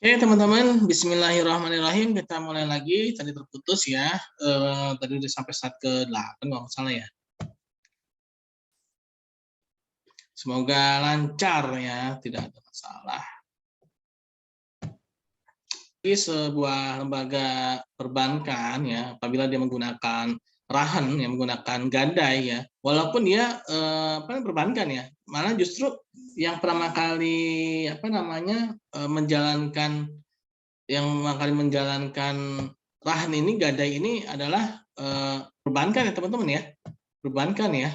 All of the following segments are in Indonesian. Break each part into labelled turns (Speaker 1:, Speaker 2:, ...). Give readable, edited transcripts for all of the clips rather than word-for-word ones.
Speaker 1: Oke teman-teman, Bismillahirrahmanirrahim. Kita mulai lagi. Tadi terputus ya. Tadi udah sampai start ke-8 kalau nggak salah ya. Semoga lancar ya, tidak ada masalah. Ini sebuah lembaga perbankan ya, apabila dia menggunakan rahan, yang menggunakan gadai ya, walaupun dia perbankan ya, malah justru yang pertama kali menjalankan rahan ini, gadai ini adalah perbankan ya teman-teman ya, perbankan ya.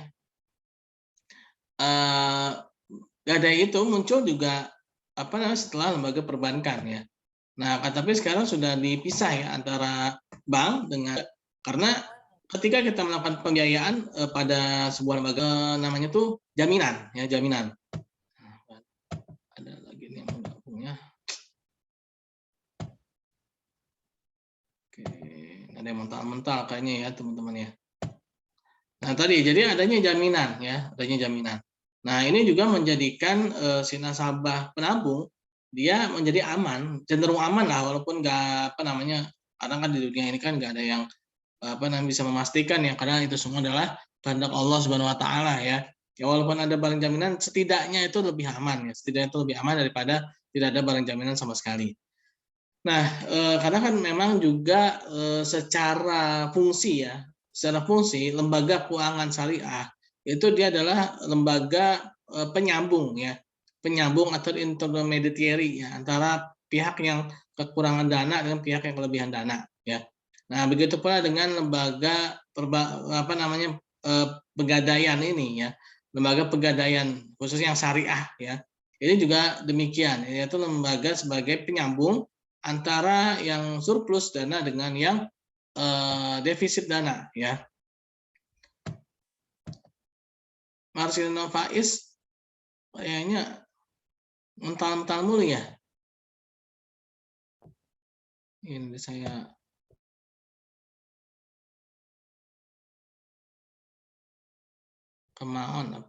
Speaker 1: Gadai itu muncul juga setelah lembaga perbankan ya. Nah, tapi sekarang sudah dipisah ya antara bank dengan, karena ketika kita melakukan pembiayaan pada sebuah lembaga namanya tuh jaminan ya, jaminan. Ada lagi nih yang menggabungnya. Oke, ada yang mental-mental kayaknya ya teman-teman ya. Nah tadi jadi adanya jaminan ya, adanya jaminan. Nah ini juga menjadikan si nasabah penabung dia menjadi aman, cenderung aman lah, walaupun nggak karena kan di dunia ini kan nggak ada yang bisa memastikan ya, karena itu semua adalah kehendak Allah Subhanahu Wa Taala ya. Ya walaupun ada barang jaminan, setidaknya itu lebih aman ya, setidaknya itu lebih aman daripada tidak ada barang jaminan sama sekali. Nah, karena kan memang juga secara fungsi ya, secara fungsi lembaga keuangan syariah itu dia adalah lembaga penyambung ya, penyambung atau intermediary ya, antara pihak yang kekurangan dana dengan pihak yang kelebihan dana ya. Nah, begitu pula dengan lembaga pegadaian ini ya, lembaga pegadaian khususnya yang syariah ya. Ini juga demikian, yaitu lembaga sebagai penyambung antara yang surplus dana dengan yang defisit dana ya. Marcelino Faiz kayaknya mental-mental mulu ya. Ini saya kemaon.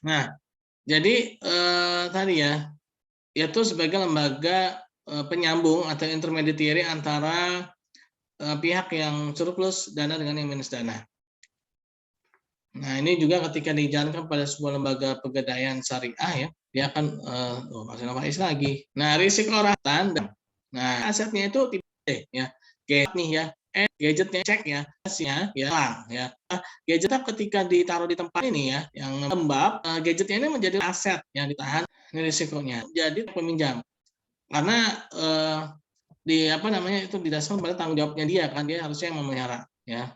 Speaker 1: Nah, jadi tadi ya, yaitu sebagai lembaga penyambung atau intermediary antara pihak yang surplus dana dengan yang minus dana. Nah, ini juga ketika dijalankan pada sebuah lembaga pegadaian syariah ya, dia akan masih Faiz lagi. Nah, risiko ratan. Nah, asetnya itu tipe ya. Gadget nih ya. Gadgetnya cek ya, ya. Gadgetnya ketika ditaruh di tempat ini ya, yang lembab, gadgetnya ini menjadi aset yang ditahan, ini risikonya. Jadi peminjam. Karena itu didasarkan pada tanggung jawabnya dia kan, dia harusnya yang memelihara ya.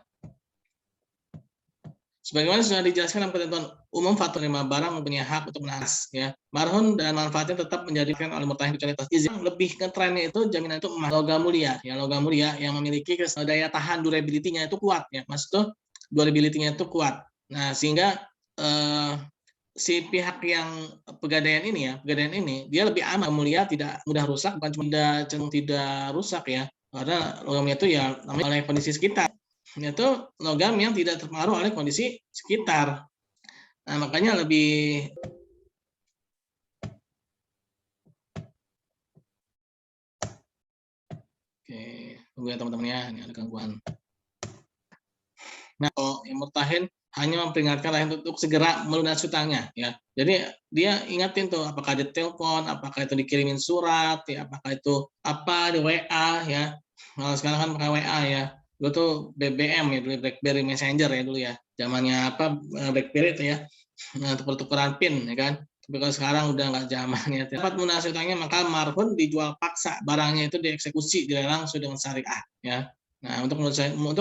Speaker 1: Sebagaimana sudah dijelaskan dalam ketentuan umum, faktor lima barang mempunyai hak untuk menahan ya. Marhun dan manfaatnya tetap menjadikan oleh murtahin kecuali atas izin. Lebih ke trennya itu jaminan itu emas, logam mulia ya, logam mulia yang memiliki daya tahan durability-nya itu kuat ya. Maksud tuh durability-nya itu kuat. Nah, sehingga si pihak yang pegadaian ini dia lebih aman, mulia, tidak mudah rusak, bukan cuma cenderung tidak rusak ya. Karena logamnya itu ya namanya oleh kondisi sekitar. Itu logam yang tidak terpengaruh oleh kondisi sekitar. Nah, makanya lebih oke, tunggu ya teman-teman ya, ini ada gangguan. Nah, yang murtahin hanya memperingatkan rakyat untuk segera melunasi utangnya ya. Jadi dia ingatin tuh, apakah ada telepon, apakah itu dikirimin surat ya, apakah itu di WA ya. Kalau sekarang kan pakai WA ya. Dulu tuh BBM ya, dulu BlackBerry Messenger ya dulu ya. Zamannya BlackBerry itu ya. Nah, tuker-tukeran PIN ya kan. Tapi kalau sekarang udah nggak zamannya. Dapat melunasi utangnya, maka marhum dijual paksa, barangnya itu dieksekusi, dilelang sesuai dengan syariah ya. Nah, untuk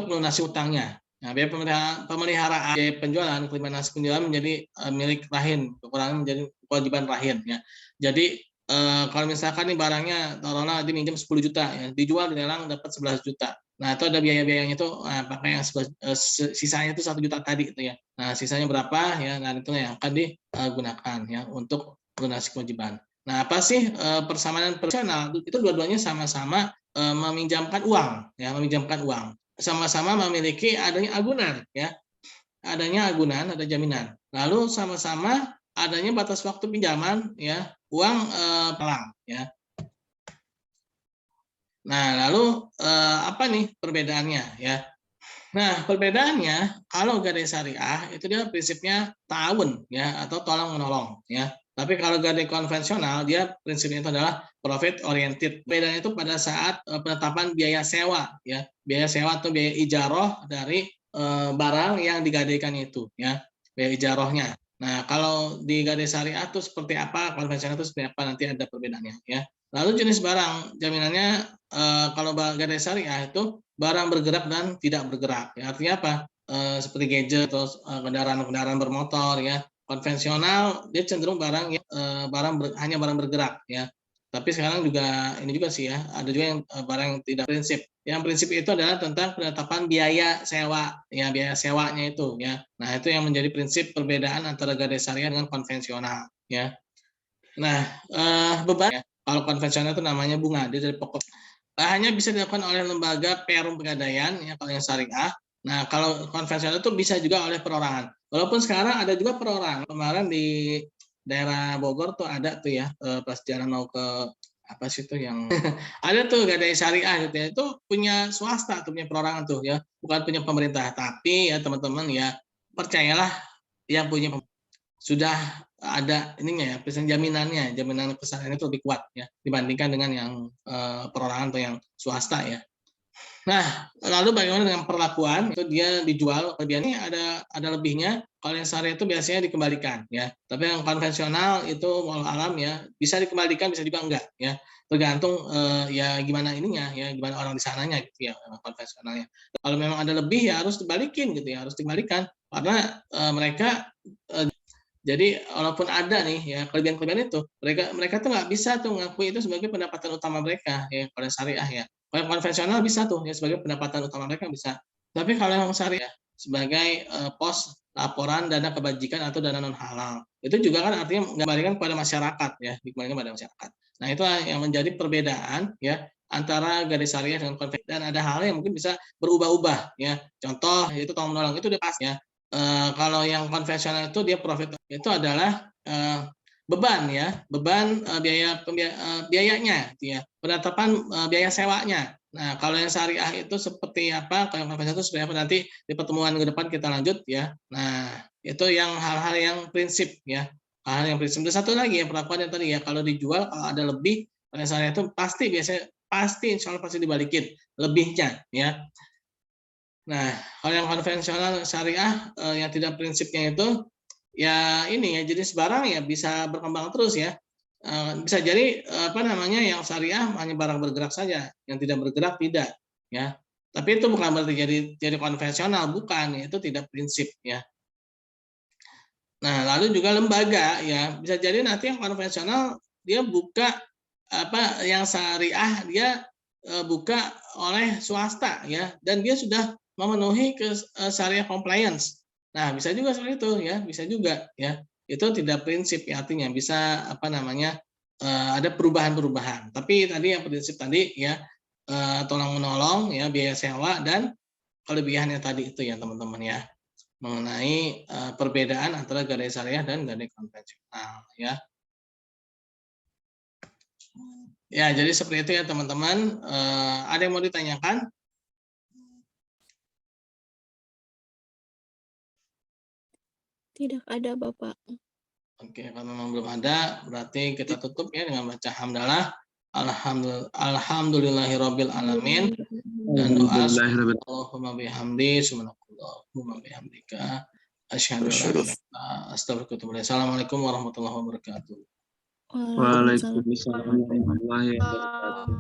Speaker 1: melunasi utangnya. Nah, biaya pemeliharaan biaya penjualan, klimanasi penjualan menjadi milik rahin, kekurangan menjadi kewajiban rahin ya. Jadi kalau misalkan nih barangnya taruhlah diminjam 10 juta ya, dijual dilelang dapat 11 juta. Nah, itu ada biaya-biayanya itu pakai yang sisanya itu 1 juta tadi itu ya. Nah, sisanya berapa ya? Nah, itu yang akan digunakan ya untuk melunasi kewajiban. Nah, apa sih persamaan proporsional? Itu dua-duanya sama-sama meminjamkan uang ya, meminjamkan uang. Sama-sama memiliki adanya agunan ya. adanya agunan, ada jaminan. Lalu sama-sama adanya batas waktu pinjaman ya, uang pelang ya. Nah, lalu apa nih perbedaannya ya? Nah, perbedaannya kalau gadai syariah itu dia prinsipnya ta'awun ya atau tolong menolong ya. Tapi kalau gadai konvensional dia prinsipnya itu adalah profit oriented. Bedanya itu pada saat penetapan biaya sewa ya. Biaya sewa atau biaya ijaroh dari barang yang digadaikan itu ya. Biaya ijarohnya. Nah, kalau di gadai syariah itu seperti apa, konvensional itu seperti apa, nanti ada perbedaannya ya. Lalu jenis barang jaminannya kalau gadai syariah itu barang bergerak dan tidak bergerak. Ya, artinya apa? Seperti gadget atau kendaraan-kendaraan bermotor ya. Konvensional dia cenderung barang yang hanya barang bergerak ya. Tapi sekarang juga ini juga sih ya, ada juga yang barang yang tidak prinsip. Yang prinsip itu adalah tentang penetapan biaya sewa, ya biaya sewanya itu ya. Nah, itu yang menjadi prinsip perbedaan antara gadai syariah dengan konvensional ya. Nah, beban ya. Kalau konvensional itu namanya bunga, dia dari pokok hanya bisa dilakukan oleh lembaga perum pegadaian ya kalau yang syariah. Nah, kalau konvensional itu bisa juga oleh perorangan. Walaupun sekarang ada juga perorangan. Kemarin di daerah Bogor tuh ada tuh ya pas jalan mau ke apa sih itu yang ada tuh gadai syariah gitu ya. Itu punya swasta tuh punya perorangan tuh ya, bukan punya pemerintah. Tapi ya teman-teman ya percayalah yang punya sudah ada ininya ya, misalnya jaminannya, jaminan kesehatan itu lebih kuat ya dibandingkan dengan yang perorangan atau yang swasta ya. Nah, lalu bagaimana dengan perlakuan? Itu dia dijual, kelebihannya ada lebihnya. Kalau yang syariah itu biasanya dikembalikan ya. Tapi yang konvensional itu walau alam ya, bisa dikembalikan bisa juga enggak ya. Tergantung ya gimana ininya ya, gimana orang di sananya gitu ya konvensionalnya. Kalau memang ada lebih ya harus dibalikin gitu ya, harus dikembalikan karena mereka jadi walaupun ada nih ya kelebihan-kelebihan itu, mereka tuh nggak bisa tuh ngakui itu sebagai pendapatan utama mereka ya kalau syariah ya. Kalau yang konvensional bisa tuh ya sebagai pendapatan utama mereka bisa. Tapi kalau yang syariah sebagai pos laporan dana kebajikan atau dana non halal. Itu juga kan artinya mengembalikan kepada masyarakat ya, dikembalikan pada masyarakat. Nah, itu yang menjadi perbedaan ya antara gadai syariah dengan konvensional dan ada hal yang mungkin bisa berubah-ubah ya. Contoh yaitu tolong menolong itu udah pas ya. Kalau yang konvensional itu dia profit itu adalah beban ya, beban biayanya gitu ya, penetapan biaya sewanya. Nah, kalau yang syariah itu seperti apa, kalau yang konvensional itu seperti apa nanti di pertemuan ke depan kita lanjut ya. Nah, itu yang hal-hal yang prinsip ya, hal yang prinsip. Dan satu lagi ya perlakuan yang tadi ya, kalau dijual kalau ada lebih, kalau yang syariah itu pasti insya Allah pasti dibalikin lebihnya ya. Nah, kalau yang konvensional syariah yang tidak prinsipnya itu ya ini ya jenis barang ya bisa berkembang terus ya. Bisa jadi apa namanya yang syariah hanya barang bergerak saja, yang tidak bergerak tidak ya. Tapi itu bukan berarti jadi konvensional, bukan, itu tidak prinsip ya. Nah, lalu juga lembaga ya, bisa jadi nanti yang konvensional dia buka apa yang syariah dia buka oleh swasta ya dan dia sudah memenuhi ke syariah compliance. Nah, bisa juga seperti itu ya, bisa juga ya. Itu tidak prinsip ya, artinya bisa apa namanya ada perubahan-perubahan. Tapi tadi yang prinsip tadi ya tolong menolong ya biaya sewa dan kelebihannya tadi itu ya teman-teman ya mengenai perbedaan antara gadai syariah dan gadai konvensional ya. Ya, jadi seperti itu ya teman-teman. Ada yang mau ditanyakan?
Speaker 2: Tidak ada, Bapak.
Speaker 1: Oke, kalau memang belum ada, berarti kita tutup ya dengan baca hamdalah. Alhamdulillahirabbil alamin dan doa Allahumma bihamdi subhanakallahumma bihamdika asyhadu an la ilaha illa anta astaghfiruka wa atubu ilaik. Assalamualaikum warahmatullahi wabarakatuh.
Speaker 2: Waalaikumsalam.
Speaker 3: Waalaikumsalam warahmatullahi wabarakatuh.